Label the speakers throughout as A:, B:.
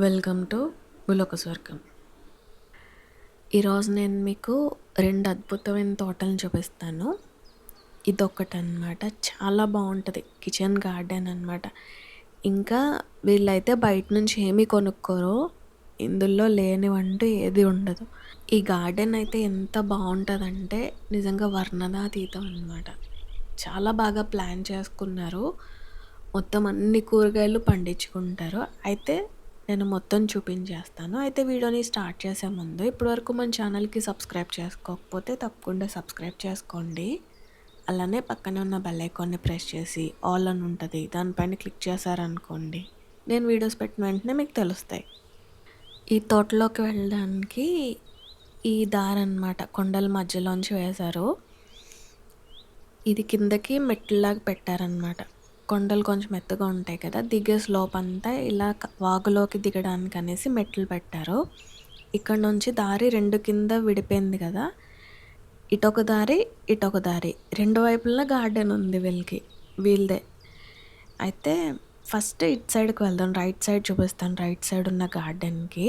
A: Welcome to భూలోక స్వర్గం. ఈరోజు నేను మీకు 2 అద్భుతమైన తోటలను చూపిస్తాను. ఇదొకటనమాట. చాలా బాగుంటుంది. కిచెన్ గార్డెన్ అనమాట. ఇంకా వీళ్ళైతే బయట నుంచి ఏమీ కొనుక్కోరు. ఇందులో లేనివంటూ ఏది ఉండదు. ఈ గార్డెన్ అయితే ఎంత బాగుంటుందంటే నిజంగా వర్ణనాతీతం అనమాట. చాలా బాగా ప్లాన్ చేసుకున్నారు. మొత్తం అన్ని కూరగాయలు పండించుకుంటారు. అయితే నేను మొత్తం చూపించేస్తాను. అయితే వీడియోని స్టార్ట్ చేసే ముందు ఇప్పటివరకు మన ఛానల్కి సబ్స్క్రైబ్ చేసుకోకపోతే తప్పకుండా సబ్స్క్రైబ్ చేసుకోండి. అలానే పక్కనే ఉన్న బెల్ ఐకాన్ని ప్రెస్ చేసి ఆల్ అని ఉంటుంది, దానిపైన క్లిక్ చేశారనుకోండి నేను వీడియోస్ పెట్టిన వెంటనే మీకు తెలుస్తాయి. ఈ తోటలోకి వెళ్ళడానికి ఈ దారి అన్నమాట కొండల మధ్యలోంచి వేశారు. ఇది కిందకి మెట్లులాగా పెట్టారనమాట. కొండలు కొంచెం ఎత్తుగా ఉంటాయి కదా, దిగే స్లోప్ అంతా ఇలా వాగులోకి దిగడానికి అనేసి మెట్లు పెట్టారు. ఇక్కడ నుంచి దారి 2 కింద విడిపోయింది కదా, ఇటొక దారి ఇటొక దారి, 2 వైపులా గార్డెన్ ఉంది వీళ్ళదే. అయితే ఫస్ట్ ఇటు సైడ్కి వెళ్దాం. రైట్ సైడ్ చూపిస్తాను, రైట్ సైడ్ ఉన్న గార్డెన్కి.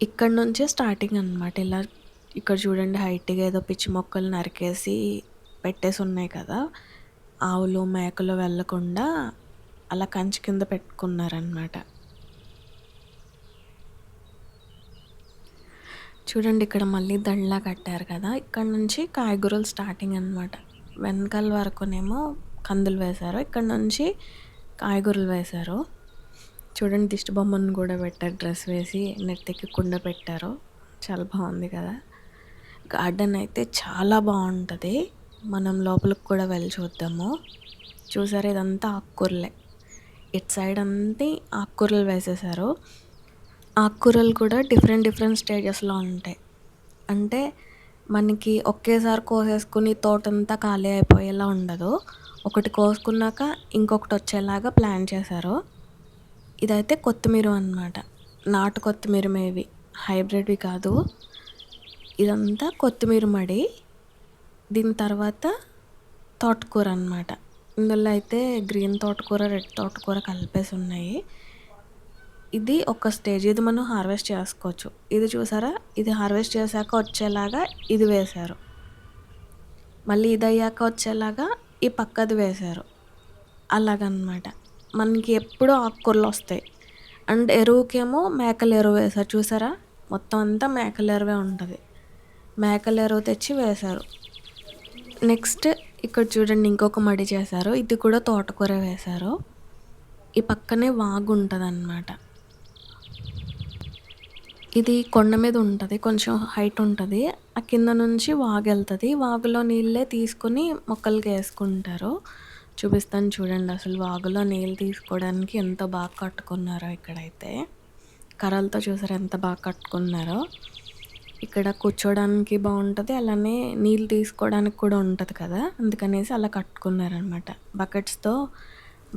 A: ఇక్కడ నుంచే స్టార్టింగ్ అనమాట. ఇలా ఇక్కడ చూడండి, హైట్గా ఏదో పిచ్చి మొక్కలు నరికేసి పెట్టేసి ఉన్నాయి కదా, ఆవులు మేకలు వెళ్ళకుండా అలా కంచి కింద పెట్టుకున్నారనమాట. చూడండి, ఇక్కడ మళ్ళీ దళ్ళలా కట్టారు కదా, ఇక్కడ నుంచి కాయగూరలు స్టార్టింగ్ అనమాట. వెనకాల వరకునేమో కందులు వేశారు, ఇక్కడ నుంచి కాయగూరలు వేశారు. చూడండి, దిష్టి బొమ్మను కూడా పెట్టారు, డ్రెస్ వేసి నెత్తికి కుండ పెట్టారు. చాలా బాగుంది కదా. గార్డెన్ అయితే చాలా బాగుంటుంది. మనం లోపలికి కూడా వెళ్ళి చూద్దాము. చూసారు, ఇదంతా ఆకుకూరలే. ఇటు సైడ్ అంతా ఆకుకూరలు వేసేసారు. ఆకుకూరలు కూడా డిఫరెంట్ స్టేజెస్లో ఉంటాయి. అంటే మనకి ఒకేసారి కోసేసుకుని తోటంతా ఖాళీ అయిపోయేలా ఉండదు. ఒకటి కోసుకున్నాక ఇంకొకటి వచ్చేలాగా ప్లాన్ చేశారు. ఇదైతే కొత్తిమీర అన్నమాట. నాటు కొత్తిమీర, మేవి హైబ్రిడ్వి కాదు. ఇదంతా కొత్తిమీర మడి. దీని తర్వాత తోటకూర అన్నమాట. ఇందులో అయితే గ్రీన్ తోటకూర, రెడ్ తోటకూర కలిపేసి ఉన్నాయి. ఇది ఒక స్టేజ్, ఇది మనం హార్వెస్ట్ చేసుకోవచ్చు. ఇది చూసారా, ఇది హార్వెస్ట్ చేశాక వచ్చేలాగా ఇది వేశారు. మళ్ళీ ఇది అయ్యాక వచ్చేలాగా ఈ పక్కది వేశారు. అలాగనమాట. మనకి ఎప్పుడూ ఆకుకూరలు వస్తాయి. అండ్ ఎరువుకేమో మేకల ఎరువు వేశారు. చూసారా, మొత్తం అంతా మేకల ఎరువే ఉంటుంది. మేకల ఎరువు తెచ్చి వేశారు. నెక్స్ట్ ఇక్కడ చూడండి, ఇంకొక మడి చేశారు. ఇది కూడా తోటకూర వేశారు. ఈ పక్కనే వాగు ఉంటుంది అన్నమాట. ఇది కొండ మీద ఉంటుంది, కొంచెం హైట్ ఉంటుంది. ఆ కింద నుంచి వాగు వెళ్తుంది. వాగులో నీళ్ళే తీసుకుని మొక్కలకి వేసుకుంటారు. చూపిస్తాను చూడండి, అసలు వాగులో నీళ్ళు తీసుకోవడానికి ఎంత బాగా కట్టుకున్నారో. ఇక్కడైతే కర్రలతో చూసారు ఎంత బాగా కట్టుకున్నారో. ఇక్కడ కూర్చోడానికి బాగుంటుంది, అలానే నీళ్ళు తీసుకోవడానికి కూడా ఉంటుంది కదా, అందుకనేసి అలా కట్టుకున్నారనమాట.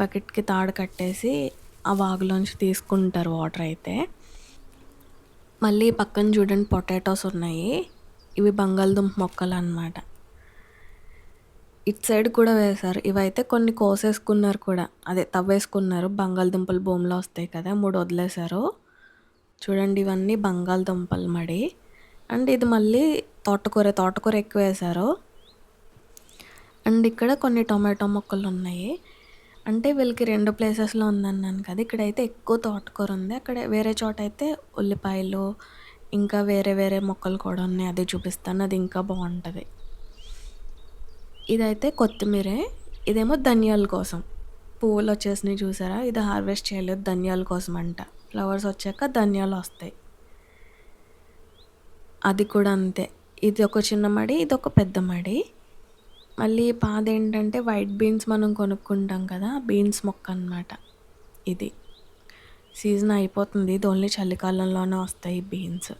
A: బకెట్కి తాడు కట్టేసి ఆ వాగులోంచి తీసుకుంటారు వాటర్ అయితే. మళ్ళీ పక్కన చూడండి, పొటాటోస్ ఉన్నాయి. ఇవి బంగాళదుంప మొక్కలు అన్నమాట. ఇటు సైడ్ కూడా వేశారు. ఇవైతే కొన్ని కోసేసుకున్నారు కూడా, అదే తవ్వేసుకున్నారు. బంగాళదుంపలు భూమిలో వస్తాయి కదా, 3 వదిలేశారు. చూడండి, ఇవన్నీ బంగాళదుంపలు మడి. అండ్ ఇది మళ్ళీ తోటకూర ఎక్కువ వేశారు. అండ్ ఇక్కడ కొన్ని టొమాటో మొక్కలు ఉన్నాయి. అంటే వీళ్ళకి 2 ప్లేసెస్లో ఉందన్నాను కదా, ఇక్కడైతే ఎక్కువ తోటకూర ఉంది. అక్కడ వేరే చోట అయితే ఉల్లిపాయలు ఇంకా వేరే మొక్కలు కూడా ఉన్నాయి. అది చూపిస్తాను, అది ఇంకా బాగుంటుంది. ఇదైతే కొత్తిమీరే. ఇదేమో ధనియాల కోసం. పువ్వులు వచ్చేసినాయి చూసారా, ఇది హార్వెస్ట్ చేయలేదు, ధనియాల కోసం అంట. ఫ్లవర్స్ వచ్చాక ధనియాలు వస్తాయి. అది కూడా అంతే. ఇది ఒక చిన్న మడి, ఇది ఒక పెద్ద మడి. మళ్ళీ పాద ఏంటంటే వైట్ బీన్స్ మనం కొనుక్కుంటాం కదా, బీన్స్ మొక్క అన్నమాట. ఇది సీజన్ అయిపోతుంది, ఇది ఓన్లీ చలికాలంలోనే వస్తాయి బీన్స్.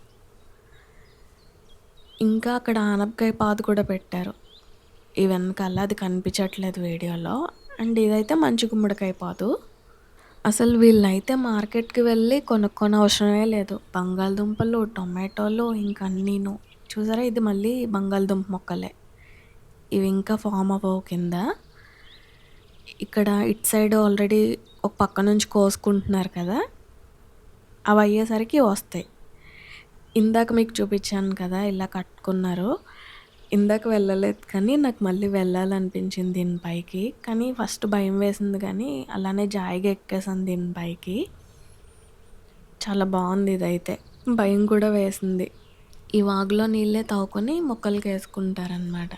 A: ఇంకా అక్కడ ఆనపకాయ పాదు కూడా పెట్టారు ఈ వెనకాల, అది కనిపించట్లేదు వీడియోలో. అండ్ ఇదైతే మంచి గుమ్మడికాయ పాదు. అసలు వీళ్ళైతే మార్కెట్కి వెళ్ళి కొనుక్కొని అవసరమే లేదు. బంగాళదుంపలు, టొమాటోలు ఇంకా అన్నీను. చూసారా, ఇది మళ్ళీ బంగాళదుంప మొక్కలే. ఇవి ఇంకా ఫామ్ అవ్వవు కింద. ఇక్కడ ఇటు సైడ్ ఆల్రెడీ ఒక పక్క నుంచి కోసుకుంటున్నారు కదా, అవి అయ్యేసరికి వస్తాయి. ఇందాక మీకు చూపించాను కదా ఇలా కట్టుకున్నారు. ఇందాక వెళ్ళలేదు కానీ నాకు మళ్ళీ వెళ్ళాలనిపించింది దీని పైకి. కానీ ఫస్ట్ భయం వేసింది కానీ అలానే జాయిగా ఎక్కేసాను దీని పైకి. చాలా బాగుంది ఇదైతే. భయం కూడా వేసింది. ఈ వాగులో నీళ్ళే తాగుకొని మొక్కలకి వేసుకుంటారనమాట.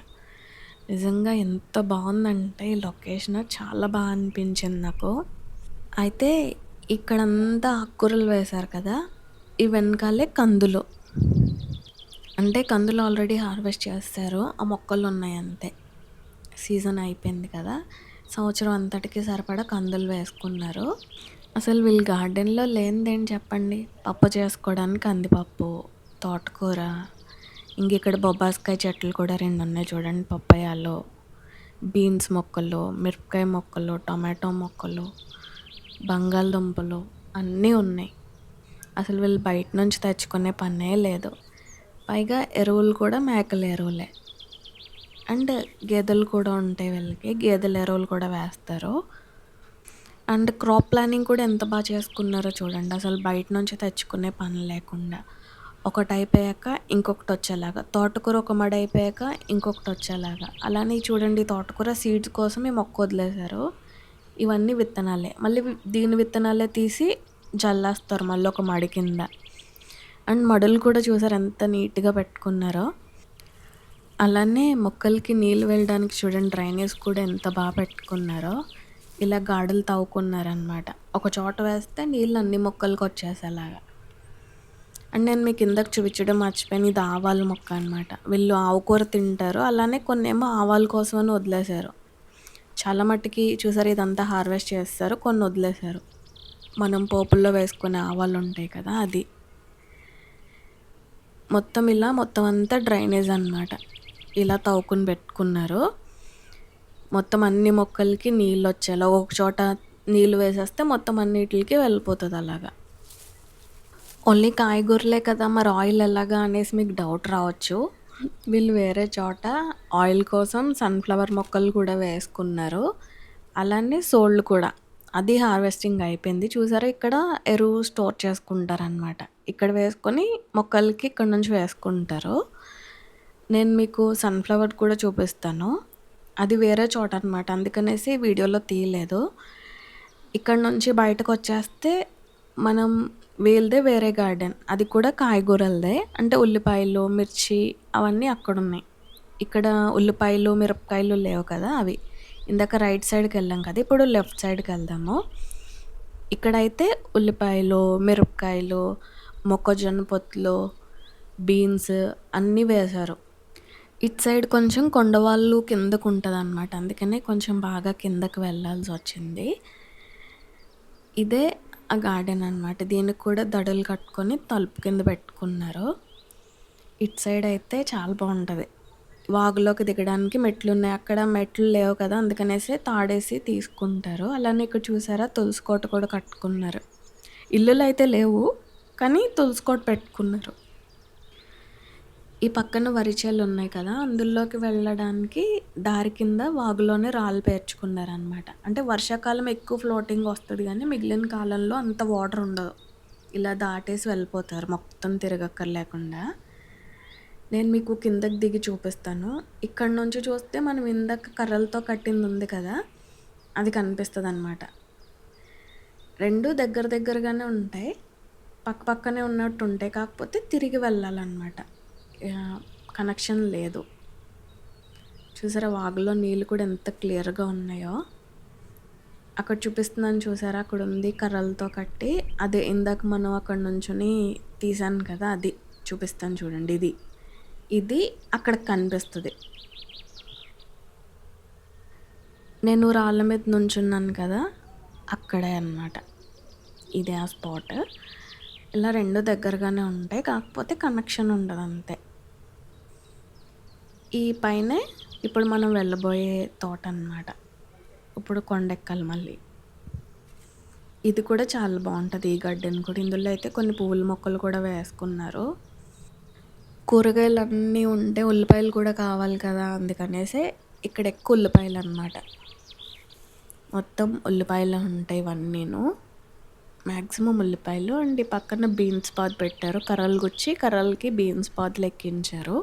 A: నిజంగా ఎంత బాగుందంటే ఈ లొకేషన్ చాలా బాగా అనిపించింది నాకు. అయితే ఇక్కడంతా ఆకుకూరలు వేశారు కదా, ఈ వెనకాలే కందులు. అంటే కందులు ఆల్రెడీ హార్వెస్ట్ చేస్తారు, ఆ మొక్కలు ఉన్నాయి అంతే. సీజన్ అయిపోయింది కదా, సంవత్సరం అంతటికి సరిపడా కందులు వేసుకున్నారు. అసలు వీళ్ళు గార్డెన్లో లేనిదేంటి చెప్పండి. పప్పు చేసుకోవడానికి కందిపప్పు, తోటకూర, ఇంక ఇక్కడ బొబ్బాస్కాయ చెట్లు కూడా 2 ఉన్నాయి చూడండి పప్పయ్యాలో. బీన్స్ మొక్కలు, మిరపకాయ మొక్కలు, టొమాటో మొక్కలు, బంగాళదుంపలు అన్నీ ఉన్నాయి. అసలు వీళ్ళు బయట నుంచి తెచ్చుకునే పనే లేదు. పైగా ఎరువులు కూడా మేకల ఎరువులే. అండ్ గేదెలు కూడా ఉంటాయి వీళ్ళకి, గేదెల ఎరువులు కూడా వేస్తారు. అండ్ క్రాప్ ప్లానింగ్ కూడా ఎంత బాగా చేసుకున్నారో చూడండి. అసలు బయట నుంచి తెచ్చుకునే పని లేకుండా ఒకటి అయిపోయాక ఇంకొకటి వచ్చేలాగా, తోటకూర ఒక మడి అయిపోయాక ఇంకొకటి వచ్చేలాగా. అలానే చూడండి తోటకూర సీడ్స్ కోసం ఈ మొక్క వదిలేశారు. ఇవన్నీ విత్తనాలే, మళ్ళీ దీని విత్తనాలే తీసి జల్లేస్తారు మళ్ళీ ఒక మడి కింద. అండ్ మడులు కూడా చూసారు ఎంత నీట్గా పెట్టుకున్నారో. అలానే మొక్కలకి నీళ్ళు వెళ్ళడానికి చూడండి డ్రైనేజ్ కూడా ఎంత బాగా పెట్టుకున్నారో. ఇలా గాడులు తవ్వుకున్నారనమాట. ఒక చోట వేస్తే నీళ్ళు అన్ని మొక్కలకి వచ్చేసేలాగా. అండ్ నేను మీకు ఇందాక చూపించడం మర్చిపోయాను, ఇది ఆవాల మొక్క అనమాట. వీళ్ళు ఆవుకూర తింటారు, అలానే కొన్ని ఏమో ఆవాల కోసం అని వదిలేశారు. చాలా మట్టుకి చూసారు ఇదంతా హార్వెస్ట్ చేస్తారు, కొన్ని వదిలేశారు. మనం పోపుల్లో వేసుకునే ఆవాలు ఉంటాయి కదా అది. మొత్తం ఇలా మొత్తం అంతా డ్రైనేజ్ అనమాట. ఇలా తవ్వుకుని పెట్టుకున్నారు. మొత్తం అన్ని మొక్కలకి నీళ్ళు వచ్చేలా ఒక చోట నీళ్ళు వేసేస్తే మొత్తం అన్నిటికి వెళ్ళిపోతుంది అలాగా. ఓన్లీ కాయగూరలే కదా, మరి ఆయిల్ ఎలాగా అనేసి మీకు డౌట్ రావచ్చు. వీళ్ళు వేరే చోట ఆయిల్ కోసం సన్ఫ్లవర్ మొక్కలు కూడా వేసుకున్నారు. అలానే సోళ్ళు కూడా, అది హార్వెస్టింగ్ అయిపోయింది. చూసారా ఇక్కడ ఎరువు స్టోర్ చేసుకుంటారనమాట. ఇక్కడ వేసుకొని మొక్కలకి ఇక్కడ నుంచి వేసుకుంటారు. నేను మీకు సన్ఫ్లవర్ కూడా చూపిస్తాను, అది వేరే చోట అనమాట, అందుకనేసి వీడియోలో తీయలేదు. ఇక్కడ నుంచి బయటకు వచ్చేస్తే మనం వీళ్ళదే వేరే గార్డెన్, అది కూడా కాయగూరలదే. అంటే ఉల్లిపాయలు, మిర్చి అవన్నీ అక్కడ ఉన్నాయి. ఇక్కడ ఉల్లిపాయలు, మిరపకాయలు లేవు కదా, అవి ఇందాక రైట్ సైడ్కి వెళ్ళాం కదా, ఇప్పుడు లెఫ్ట్ సైడ్కి వెళ్దాము. ఇక్కడైతే ఉల్లిపాయలు, మిరపకాయలు, మొక్కజొన్న పొత్తులు, బీన్స్ అన్నీ వేశారు. ఇటు సైడ్ కొంచెం కొండవాళ్ళు కిందకు ఉంటుంది అనమాట, అందుకనే కొంచెం బాగా కిందకు వెళ్ళాల్సి వచ్చింది. ఇదే ఆ గార్డెన్ అనమాట. దీనికి కూడా దడలు కట్టుకొని తలుపు కింద పెట్టుకున్నారు. ఇటు సైడ్ అయితే చాలా బాగుంటుంది. వాగులోకి దిగడానికి మెట్లు ఉన్నాయి, అక్కడ మెట్లు లేవు కదా, అందుకనేసి తాడేసి తీసుకుంటారు. అలానే ఇక్కడ చూసారా తులసి కోట కూడా కట్టుకున్నారు. ఇల్లులు అయితే లేవు కానీ తులసి కోట పెట్టుకున్నారు. ఈ పక్కన వరిచేలు ఉన్నాయి కదా, అందులోకి వెళ్ళడానికి దారి కింద వాగులోనే రాళ్ళు పేర్చుకున్నారనమాట. అంటే వర్షాకాలం ఎక్కువ ఫ్లోటింగ్ వస్తుంది కానీ మిగిలిన కాలంలో అంత వాటర్ ఉండదు. ఇలా దాటేసి వెళ్ళిపోతారు మొత్తం తిరగక్కర్లేకుండా. నేను మీకు కిందకి దిగి చూపిస్తాను. ఇక్కడ నుంచి చూస్తే మనం ఇందాక కర్రలతో కట్టింది ఉంది కదా, అది కనిపిస్తుంది అనమాట. రెండు దగ్గర దగ్గరగానే ఉంటాయి, పక్క పక్కనే ఉన్నట్టు ఉంటాయి, కాకపోతే తిరిగి వెళ్ళాలన్నమాట, కనెక్షన్ లేదు. చూసారా వాగులో నీళ్ళు కూడా ఎంత క్లియర్గా ఉన్నాయో. అక్కడ చూపిస్తున్నాను చూసారా, అక్కడ ఉంది కర్రలతో కట్టి, అదే ఇందాక మనం అక్కడ నుంచుని తీసాను కదా, అది చూపిస్తాను చూడండి. ఇది అక్కడ కనిపిస్తుంది. నేను రాళ్ళ మీద నుంచున్నాను కదా, అక్కడే అన్నమాట, ఇదే ఆ స్పాట్. ఇలా రెండు దగ్గరగానే ఉంటాయి, కాకపోతే కనెక్షన్ ఉండదు అంతే. ఈ పైనే ఇప్పుడు మనం వెళ్ళబోయే తోట అన్నమాట. ఇప్పుడు కొండెక్కాలి మళ్ళీ. ఇది కూడా చాలా బాగుంటుంది ఈ గార్డెన్ కూడా. ఇందులో అయితే కొన్ని పువ్వుల మొక్కలు కూడా వేసుకున్నారు. కూరగాయలు అన్నీ ఉంటే ఉల్లిపాయలు కూడా కావాలి కదా, అందుకనేసి ఇక్కడ ఎక్కువ ఉల్లిపాయలు అన్నమాట. మొత్తం ఉల్లిపాయలు ఉంటాయి ఇవన్నీను. మ్యాక్సిమం ఉల్లిపాయలు. అండ్ ఈ పక్కన బీన్స్ పాత్ పెట్టారు. కర్రలు గుచ్చి కర్రలకి బీన్స్ పాత్లు ఎక్కించారు.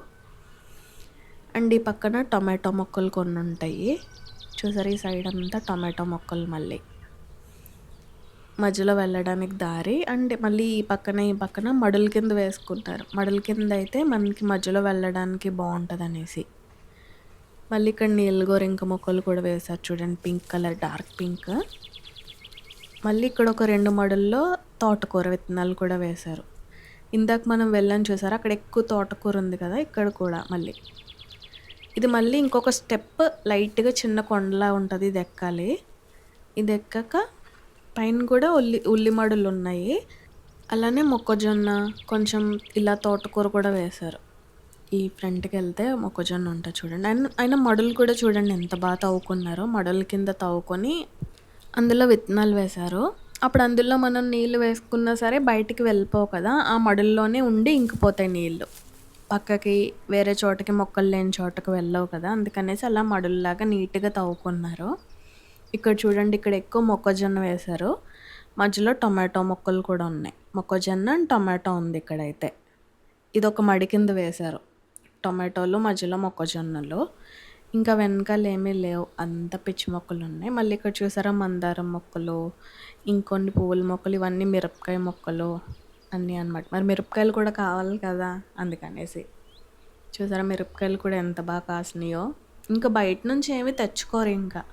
A: అండ్ ఈ పక్కన టొమాటో మొక్కలు కొన్ని ఉంటాయి. చూసారు ఈ సైడ్ అంతా టొమాటో మొక్కలు. మళ్ళీ మధ్యలో వెళ్ళడానికి దారి. అండ్ మళ్ళీ ఈ పక్కన మడుల కింద వేసుకుంటారు. మడుల కింద అయితే మనకి మధ్యలో వెళ్ళడానికి బాగుంటుంది అనేసి. మళ్ళీ ఇక్కడ నీళ్ళు గోరింక మొక్కలు కూడా వేశారు చూడండి, పింక్ కలర్, డార్క్ పింక్. మళ్ళీ ఇక్కడ ఒక 2 మడుల్లో తోటకూర విత్తనాలు కూడా వేశారు. ఇందాక మనం వెళ్ళని చూసారు, అక్కడ ఎక్కువ తోటకూర ఉంది కదా, ఇక్కడ కూడా మళ్ళీ ఇది మళ్ళీ ఇంకొక స్టెప్ లైట్గా చిన్న కొండలా ఉంటుంది. ఇది ఎక్కాలి. ఇది ఎక్కాక పైన కూడా ఉల్లి మడులు ఉన్నాయి. అలానే మొక్కజొన్న, కొంచెం ఇలా తోటకూర కూడా వేశారు. ఈ ఫ్రంట్కి వెళ్తే మొక్కజొన్న ఉంటుంది చూడండి. అయినా మడులు కూడా చూడండి ఎంత బాగా తవ్వుకున్నారో. మడుల కింద తవ్వుకొని అందులో విత్తనాలు వేశారు. అప్పుడు అందులో మనం నీళ్ళు వేసుకున్నా సరే బయటికి వెళ్ళిపోవు కదా, ఆ మడుల్లోనే ఉండి ఇంకిపోతాయి నీళ్ళు. పక్కకి వేరే చోటకి మొక్కలు లేని చోటకి వెళ్ళవు కదా, అందుకనేసి అలా మడుల్లాగా నీట్గా తవ్వుకున్నారు. ఇక్కడ చూడండి, ఇక్కడ ఎక్కువ మొక్కజొన్న వేశారు. మధ్యలో టొమాటో మొక్కలు కూడా ఉన్నాయి. మొక్కజొన్న అండ్ టొమాటో ఉంది ఇక్కడైతే. ఇది ఒక మడి కింద వేశారు. టొమాటోలు మధ్యలో మొక్కజొన్నలు. ఇంకా వెనకాల ఏమీ లేవు, అంత పిచ్చి మొక్కలు ఉన్నాయి. మళ్ళీ ఇక్కడ చూసారా మందారం మొక్కలు, ఇంకొన్ని పువ్వుల మొక్కలు, ఇవన్నీ మిరపకాయ మొక్కలు అన్నీ అనమాట. మరి మిరపకాయలు కూడా కావాలి కదా, అందుకనేసి. చూసారా మిరపకాయలు కూడా ఎంత బాగా కాసినాయో. ఇంకా బయట నుంచి ఏమీ తెచ్చుకోరు, ఇంకా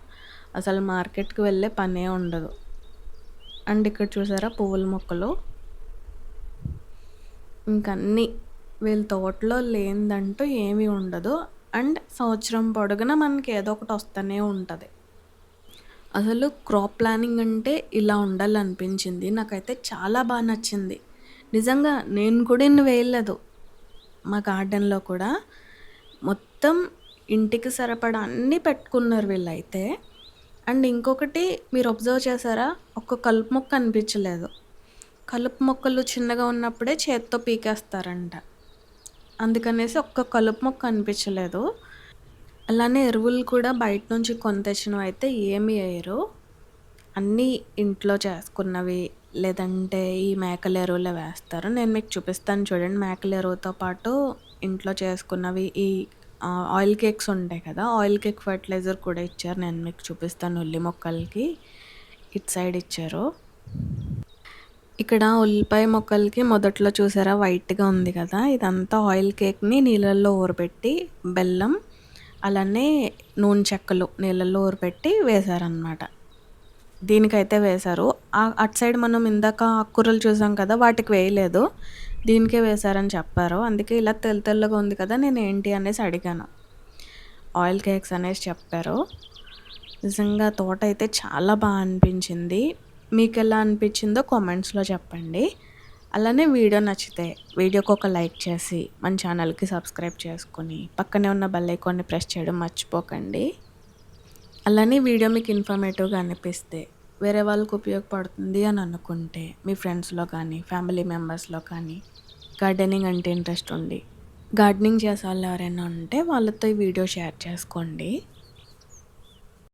A: అసలు మార్కెట్కి వెళ్ళే పనే ఉండదు. అండ్ ఇక్కడ చూసారా పువ్వుల మొక్కలు. ఇంకన్నీ వీళ్ళ తోటలో లేనిదంటూ ఏమీ ఉండదు. అండ్ సంవత్సరం పొడుగునా మనకి ఏదో ఒకటి వస్తూనే ఉంటుంది. అసలు క్రాప్ ప్లానింగ్ అంటే ఇలా ఉండాలనిపించింది. నాకైతే చాలా బాగా నచ్చింది నిజంగా. నేను కూడా ఇన్ని వేయలేదు మా గార్డెన్లో కూడా. మొత్తం ఇంటికి సరిపడా అన్నీ పెట్టుకున్నారు వీళ్ళైతే. అండ్ ఇంకొకటి మీరు అబ్జర్వ్ చేశారా, ఒక్క కలుపు మొక్క అనిపించలేదు. కలుపు మొక్కలు చిన్నగా ఉన్నప్పుడే చేత్తో పీకేస్తారంట, అందుకనేసి ఒక్క కలుపు మొక్క అనిపించలేదు. అలానే ఎరువులు కూడా బయట నుంచి కొని తెచ్చినవి అయితే ఏమీ వేయరు. అన్నీ ఇంట్లో చేసుకున్నవి, లేదంటే ఈ మేకల ఎరువులే వేస్తారు. నేను మీకు చూపిస్తాను చూడండి. మేకల ఎరువుతో పాటు ఇంట్లో చేసుకున్నవి ఈ ఆయిల్ కేక్స్ ఉంటాయి కదా, ఆయిల్ కేక్ ఫర్టిలైజర్ కూడా ఇచ్చారు. నేను మీకు చూపిస్తాను. ఉల్లి మొక్కలకి ఇటు సైడ్ ఇచ్చారు. ఇక్కడ ఉల్లిపాయ మొక్కలకి మొదట్లో చూసారా వైట్గా ఉంది కదా, ఇదంతా ఆయిల్ కేక్ని నీళ్ళల్లో ఊరబెట్టి బెల్లం అలానే నూనె చెక్కలు నీళ్ళల్లో ఊరబెట్టి వేశారనమాట. దీనికైతే వేశారు. అటు సైడ్ మనం ఇందాక ఆకుకూరలు చూసాం కదా, వాటికి వేయలేదు, దీనికే వేశారని చెప్పారు. అందుకే ఇలా తెల్లగా ఉంది కదా, నేను ఏంటి అనేసి అడిగాను. ఆయిల్ కేక్స్ అనేసి చెప్పారు. నిజంగా తోట అయితే చాలా బాగా అనిపించింది. మీకు ఎలా అనిపించిందో కామెంట్స్లో చెప్పండి. అలానే వీడియో నచ్చితే వీడియోకి ఒక లైక్ చేసి మన ఛానల్కి సబ్స్క్రైబ్ చేసుకొని పక్కనే ఉన్న బెల్ ఐకాన్ని ప్రెస్ చేయడం మర్చిపోకండి. అలానే వీడియో మీకు ఇన్ఫర్మేటివ్గా అనిపిస్తే, వేరే వాళ్ళకు ఉపయోగపడుతుంది అని అనుకుంటే మీ ఫ్రెండ్స్లో కానీ ఫ్యామిలీ మెంబర్స్లో కానీ గార్డెనింగ్ అంటే ఇంట్రెస్ట్ ఉండి గార్డెనింగ్ చేసే వాళ్ళు ఎవరైనా ఉంటే వాళ్ళతో ఈ వీడియో షేర్ చేసుకోండి.